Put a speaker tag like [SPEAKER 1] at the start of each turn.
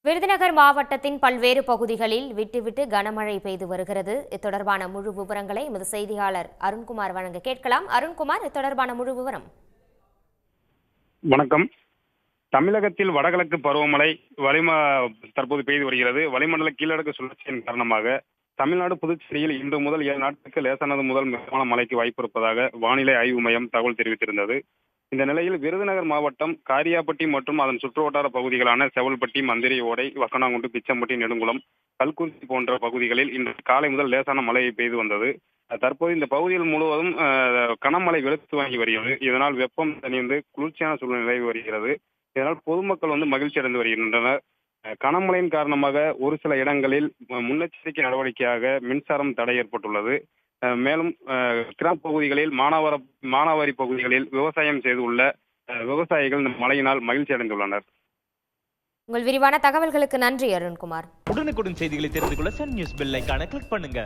[SPEAKER 1] விருதுநகர் மாவட்டத்தின் பல்வேறு பகுதிகளில் விட்டுவிட்டு கனமழை பெய்து வருகிறது. இத்தொடர்பான முழு விவரங்களை எமது செய்தியாளர் அருண்குமார் வழங்க கேட்கலாம். அருண்குமார், இத்தொடர்பான முழு விவரம்.
[SPEAKER 2] வணக்கம். தமிழகத்தில் வடகிழக்கு பருவமழை தற்போது பெய்து வருகிறது. வளிமண்டல கீழடுக்கு சுழற்சியின் காரணமாக தமிழ்நாடு, புதுச்சேரியில் இன்று முதல் 7 நாட்களுக்கு லேசானது முதல் மிதமான மழைக்கு வாய்ப்பு இருப்பதாக வானிலை ஆய்வு மையம் தகவல் தெரிவித்திருந்தது. இந்த நிலையில் விருதுநகர் மாவட்டம் காரியாபட்டி மற்றும் அதன் சுற்றுவட்டார பகுதிகளான செவல்பட்டி, மந்திரி ஓடை, வக்கனாங்குண்டு, பிச்சம்பட்டி, நெடுங்குளம், கல்குறிச்சி போன்ற பகுதிகளில் இன்று காலை முதல் லேசான மழை பெய்து வந்தது. தற்போது இந்த பகுதிகள் முழுவதும் கனமழை வெளுத்து வாங்கி வருகிறது. இதனால் வெப்பம் தணிந்து குளிர்ச்சியான சூழ்நிலை நிலவி வருகிறது. இதனால் பொதுமக்கள் மகிழ்ச்சி அடைந்து வருகின்றனர். கனமழையின் காரணமாக ஒரு சில இடங்களில் முன்னெச்சரிக்கை நடவடிக்கையாக மின்சாரம் தடை ஏற்பட்டுள்ளது. மேலும் கிராமப்பகுதிகளில் மானாவாரி பகுதிகளில் விவசாயம் செய்துள்ள விவசாயிகள் இந்த மழையினால் மகிழ்ச்சி அடைந்துள்ளனர்.
[SPEAKER 1] உங்கள் விரிவான தகவல்களுக்கு நன்றி அருண்குமார்.
[SPEAKER 3] உடனுக்குடன் செய்திகளை தெரிந்து கொள்ள சன் நியூஸ் பெல் ஐகானை கிளிக் பண்ணுங்க.